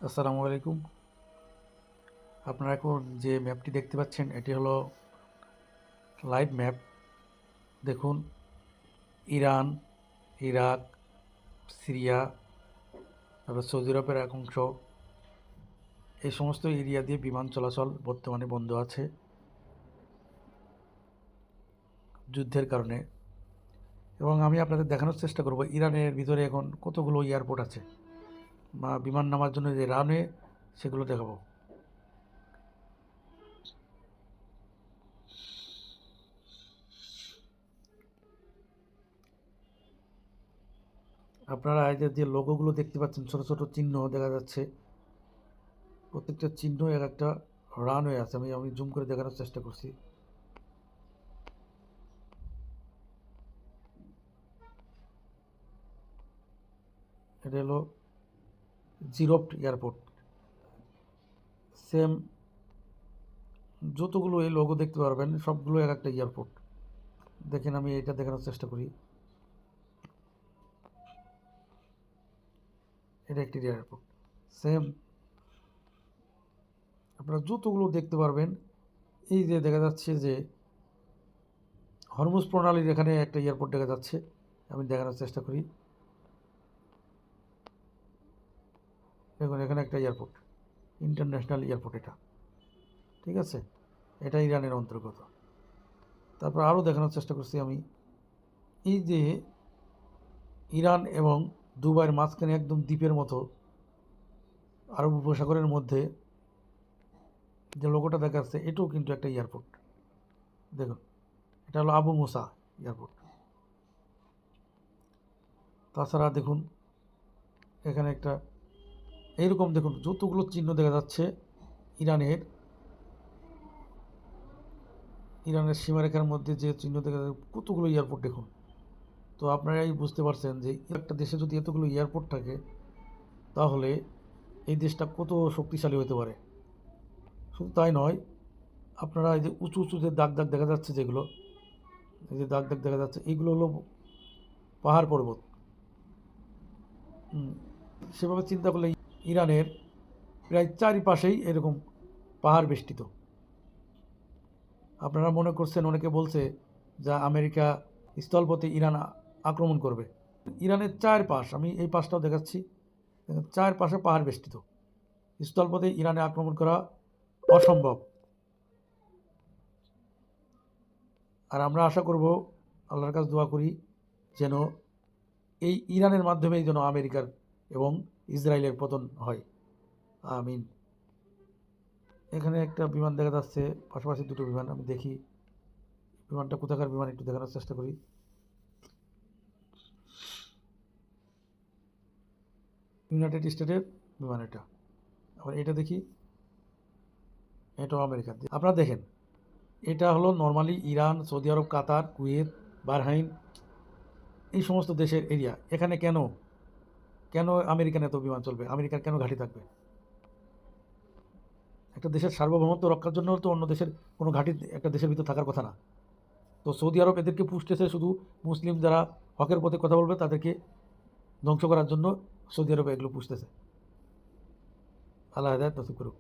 আসসালামু আলাইকুম। আপনারা এখন যে ম্যাপটি দেখতে পাচ্ছেন এটি হলো লাইভ ম্যাপ। দেখুন, ইরান, ইরাক, সিরিয়া, তারপর সৌদি আরবের এক অংশ, এই সমস্ত এরিয়া দিয়ে বিমান চলাচল বর্তমানে বন্ধ আছে যুদ্ধের কারণে। এবং আমি আপনাদের দেখানোর চেষ্টা করব ইরানের ভিতরে এখন কতগুলো এয়ারপোর্ট আছে বা বিমান নামার জন্য যে রানওয়ে, সেগুলো দেখাবো। আপনারা এই যে লোগোগুলো দেখতে পাচ্ছেন, ছোট ছোট চিহ্ন দেখা যাচ্ছে, প্রত্যেকটা চিহ্ন এক একটা রানওয়ে আছে। আমি জুম করে দেখানোর চেষ্টা করছি। এটা হলো জিরোপ্ট এয়ারপোর্ট। সেম যতগুলো এই লোগো দেখতে পারবেন সবগুলো এক একটা এয়ারপোর্ট। দেখেন, আমি এটা দেখানোর চেষ্টা করি। এটা একটি এয়ারপোর্ট। সেম আপনারা যতগুলো দেখতে পারবেন, এই যে দেখা যাচ্ছে যে হরমুজ প্রণালীর এখানে একটা এয়ারপোর্ট দেখা যাচ্ছে। আমি দেখানোর চেষ্টা করি। দেখুন, এখানে একটা এয়ারপোর্ট, ইন্টারন্যাশনাল এয়ারপোর্ট এটা। ঠিক আছে, এটা ইরানের অন্তর্গত। তারপর আরও দেখানোর চেষ্টা করছি আমি, এই যে ইরান এবং দুবাইয়ের মাঝখানে একদম দ্বীপের মতো আরব উপসাগরের মধ্যে যে লোগোটা দেখা যাচ্ছে, এটাও কিন্তু একটা এয়ারপোর্ট। দেখুন, এটা হলো আবু মুসা এয়ারপোর্ট। তাছাড়া দেখুন, এখানে একটা এইরকম দেখুন যতগুলো চিহ্ন দেখা যাচ্ছে ইরানের ইরানের সীমারেখার মধ্যে যে চিহ্ন দেখা যাচ্ছে, কতগুলো এয়ারপোর্ট দেখুন। তো আপনারাই বুঝতে পারছেন যে একটা দেশে যদি এতগুলো এয়ারপোর্ট থাকে, তাহলে এই দেশটা কত শক্তিশালী হতে পারে। শুধু তাই নয়, আপনারা এই যে উঁচু উঁচু যে দাগ দাগ দেখা যাচ্ছে, যেগুলো এই যে দাগ দাগ দেখা যাচ্ছে, এইগুলো হলো পাহাড় পর্বত। সেভাবে চিন্তা করলে ইরানের প্রায় চারিপাশেই এরকম পাহাড় বেষ্টিত। আপনারা মনে করছেন, অনেকে বলছে যে আমেরিকা স্থলপথে ইরান আক্রমণ করবে। ইরানের চারপাশ, আমি এই পাশটাও দেখাচ্ছি, চারপাশে পাহাড় বেষ্টিত। স্থলপথে ইরানে আক্রমণ করা অসম্ভব। আর আমরা আশা করব, আল্লাহর কাছে দোয়া করি, যেন এই ইরানের মাধ্যমেই যেন আমেরিকার এবং ইসরায়েলের পতন হয়। আমিন। এখানে একটা বিমান দেখা যাচ্ছে, পাশাপাশি দুটো বিমান। আমি দেখি বিমানটা কোথাকার বিমান, একটু দেখানোর চেষ্টা করি। ইউনাইটেড স্টেটের বিমান এটা। আবার এটা দেখি, এটাও আমেরিকার। আপনারা দেখেন, এটা হলো নর্মালি ইরান, সৌদি আরব, কাতার, কুয়েত, বাহরাইন, এই সমস্ত দেশের এরিয়া। এখানে কেন কেন আমেরিকান এত বিমান চলবে? আমেরিকার কেন ঘাঁটি থাকবে? একটা দেশের সার্বভৌমত্ব রক্ষার জন্য তো অন্য দেশের কোনো ঘাঁটি একটা দেশের ভিতর থাকার কথা না। তো সৌদি আরব এদেরকে পুষতেছে শুধু মুসলিম যারা হকের পথে কথা বলবে তাদেরকে ধ্বংস করার জন্য সৌদি আরব এগুলো পুষতেছে। আল্লাহ হেদায়েত নসিব করুক।